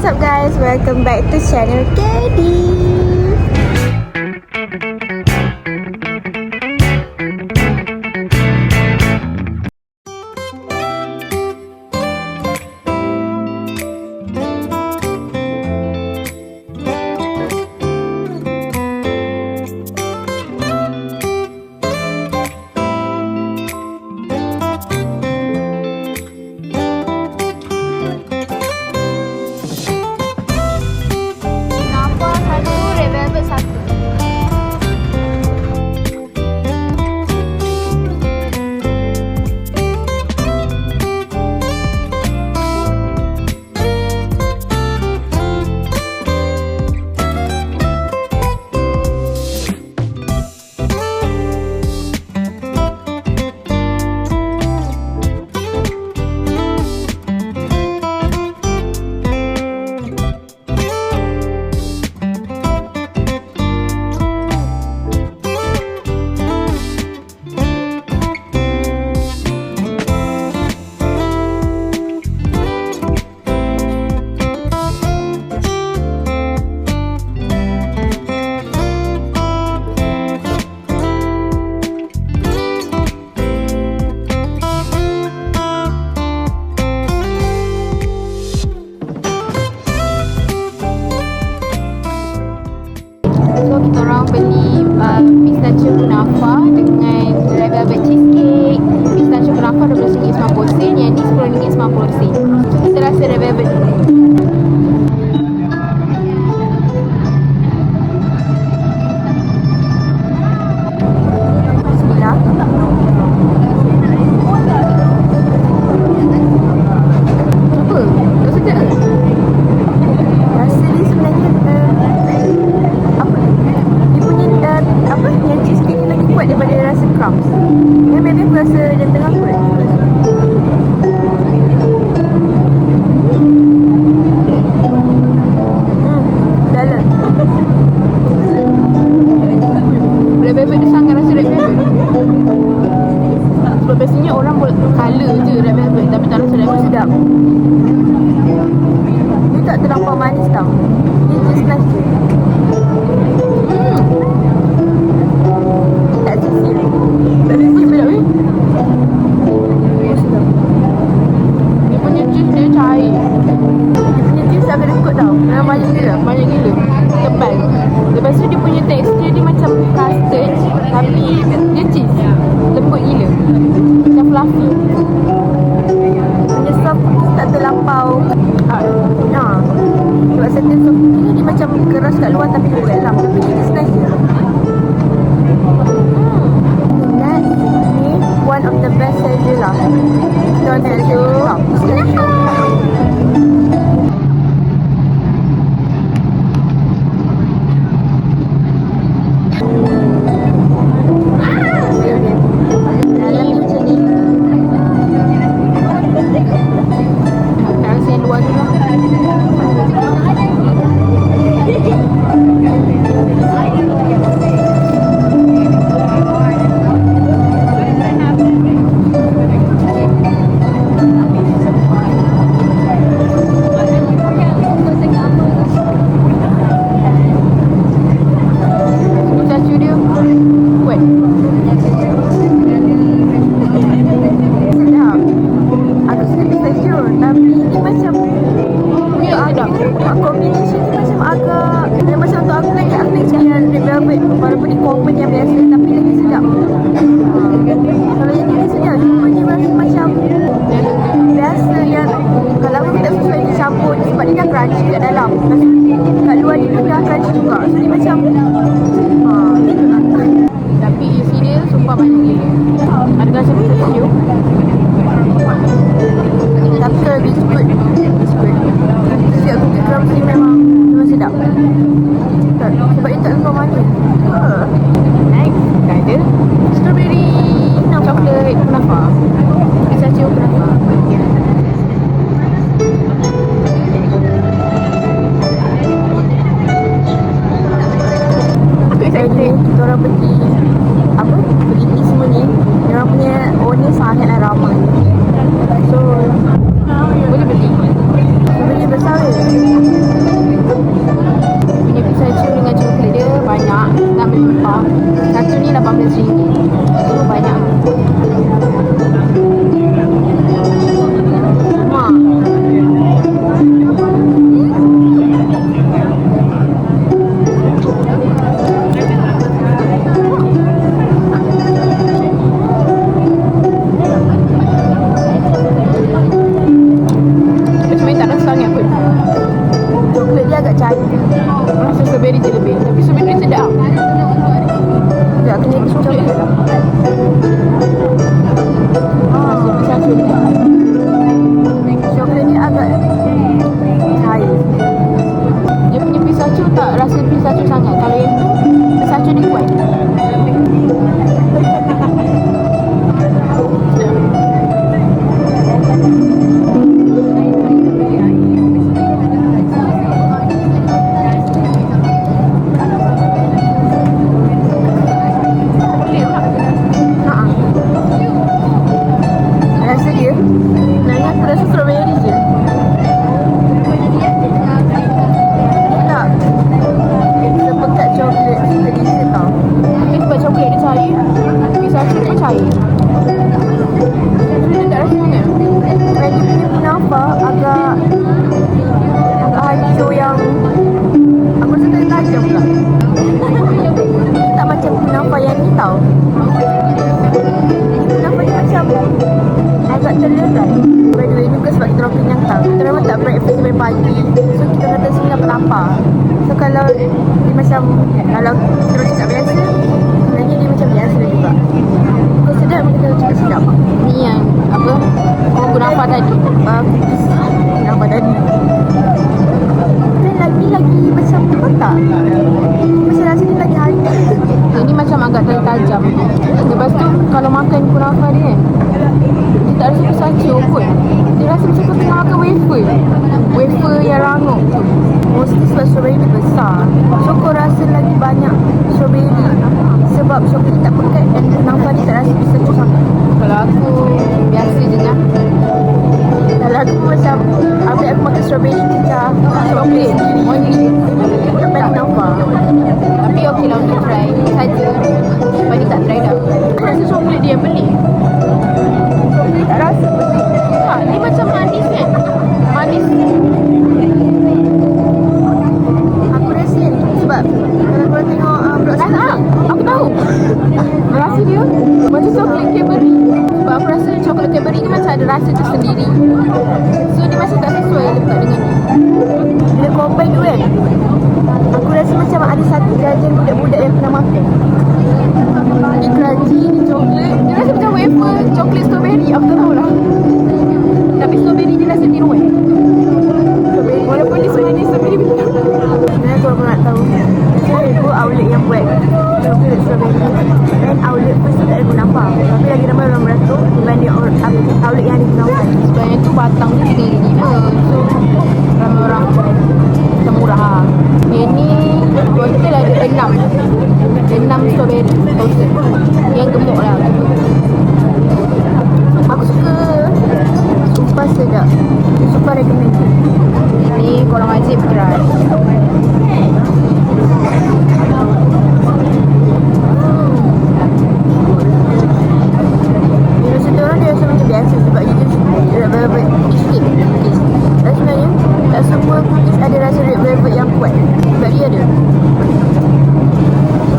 What's up guys? Welcome back to channel Kedi. Pistachio kunafa dengan red velvet cheesecake. Pistachio kunafa RM12.50, yang ni RM10.90. Kita rasa red velvet dulu. Bismillah. Apa? Tak sedap ke? Rasa ni sebenarnya apa? Dia punya apa? Yang cheesecake ni lagi kuat daripada rasa crumbs. Yang maybe aku rasa yang tengah kuat. Dalam. Red velvet dia sangat rasa red velvet. Sebab biasanya orang buat colour je red velvet, tapi tak rasa red velvet. Sedap. Dia tak terlampau manis tau. Dia just nice je. Tak sisil. Tak sisil sedap ni. Sedap. Dia punya juice dia cair. Dia punya juice agak dekut tau. Memang banyak gila. Banyak gila. Tebal. Lepas tu dia punya tekstur dia macam custard, tapi dia cheese. Lembut gila. Macam fluffy. Dia soft tak terlampau sebab certain soft ni dia macam keras kat luar tapi lembut kat dalam. Tapi dia just nice je. That ni one of the best seller lah. Donald Pistachio. Combination ni macam agak macam untuk aku lagi yang red velvet walaupun ni common yang biasa tapi lagi sedap. Kalau yang ni sedap cuma dia rasa macam biasa yang kalau aku tak suka dia campur sebab dia dah crunchy kat dalam. Lepas tu kat luar dia pun dah crunchy juga. So dia macam gitu lah. Tapi isi dia sumpah banyak gila. Ada rasa pistachio. Tapi kalau biskut siap cookie crumbs ni memang sedap. Sebab dia tak terlalu manis. Next, kita ada strawberry chocolate kunafa. Pistachio kunafa. Aku excited. Kita orang pergi pergi tea semua ni. Dia orang punya owner sangatlah ramai. So boleh beli. Coklat dia agak cair. Rasa strawberry je lebih. Tapi strawberry sedap. Sekejap, kena coklat. Rasa pistachio dia. Coklat ni agak cair. Dia punya pistachio tak rasa pistachio sangat. Kalau yang tu, pistachio dia kuat. Rasa dia, Sebenarnya aku rasa strawberry je. tak sepekat coklat sedikit tau. Tapi sebab coklat dia cair, pistachio pun cair. Dia tak rasa sangat. Dan dia punya kunafa agak hancur yang aku rasa tak tajam pula. Tak macam kunafa yang ni tau. Kunafa ni macam agak terlerai. By the way, ni bukan sebab kita orang kenyang tau. Kita orang tak breakfast sampai pagi. So kita datang sini dapat lapar. So kalau dia macam, kalau kita orang cakap biasa, sebenarnya dia macam biasa juga. Kau sedap pun kita cakap sedap. Ni yang apa? Kunafa tadi. Cookies kunafa tadi. Dan lagi macam apa tak? Macam rasa dia lagi hancur sikit. Ini macam agak tajam. Lepas tu kalau makan kunafa dia kan, dia tak rasa pistachio pun. Dia rasa macam kau tengah makan wafer. Wafer yang rangup tu. Mostly sebab strawberry dia besar. So kau rasa lagi banyak strawberry. Sebab strawberry tak pekat dan kunafa dia tak rasa pistachio sangat. Kalau aku biasa je lah. Kalau aku macam habis aku makan strawberry cecah Coklat only. sampai kunafa. Tapi okey lah untuk try saja. Sebab ni tak try dah. Aku rasa coklat dia yang pelik. Tak rasa pelik. Ha, ni macam manis kan? Manis. Aku rasa ni sebab kalau korang tengok blog Ah, aku tahu. Rasa dia macam coklat Cadbury. Sebab aku rasa coklat Cadbury ni macam ada rasa tersendiri. So dia macam tak sesuai letak dengan ni. bila combine tu kan, aku rasa macam ada satu jajan budak-budak yang pernah makan. Dia crunchy, dia coklat. Dia rasa macam wafer coklat strawberry. Aku tak tahu lah. Tapi strawberry dia rasa tiruan. Strawberry Walaupun dia sebenarnya strawberry betul. sebenarnya korang nak tahu, ada dua outlet yang buat coklat strawberry dan outlet first tak ada kunafa. Tapi lagi ramai orang beratur dibanding outlet yang ada kunafa. Sebenarnya tu batang tu RM3.5. So ramai orang macam murah lah. Yang ni total ada 6 strawberry total. Yang gemuk lah. Aku suka, sumpah sedap, sumpah recommend. Ini korang wajib try. Dia rasa tu orang dia rasa macam biasa sebab dia just red velvet sikit cookies. Dan sebenarnya tak semua cookies ada rasa red velvet yang kuat. Sebab dia ada.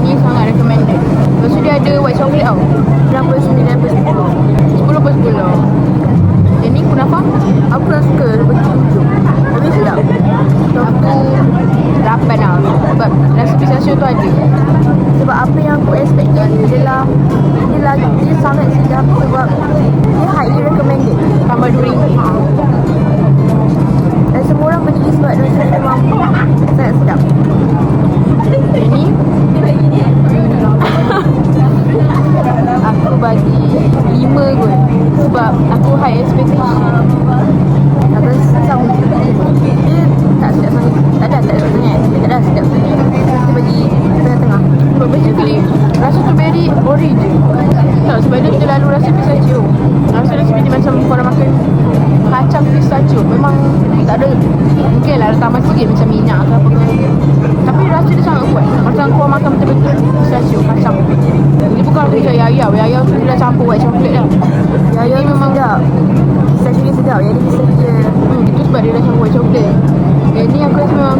Ni sangat recommended. Lepas tu dia ada white chocolate tau. Berapa 9 per 10. 10 per 10. Yang ni kunafa? Aku kurang suka bagi 7. Tapi sedap. Aku 8 lah. Sebab rasa pistachio tu ada. Sebab apa yang aku expected adalah dia sangat sedap sebab dia highly recommended. Tambah RM2. Dan semua orang beli sebab dia rasa memang sangat sedap. Yang ni aku bagi 5 kot. Sebab aku high expectation. Aku rasa sama. Dia tak sedap sangat. Tak ada sangat. Dia tak ada sedap sangat. Kita bagi tengah-tengah. Sebab basically rasa strawberry orange je. Tak, sebab dia terlalu rasa pistachio. Rasa dia seperti macam korang makan kacang pistachio. Memang tak ada, mungkin lah tambah sikit macam minyak ke apa ke. Tapi rasa dia sangat kuat. Macam kau makan betul-betul pistachio, kacang. Dia bukan macam yayau. Yayau tu dia dah campur white chocolate dah. Yaya ni memang sedap. Pistachio dia sedap. Yang ni pistachio dia. Itu sebab dia dah campur white chocolate. Yang ni aku rasa memang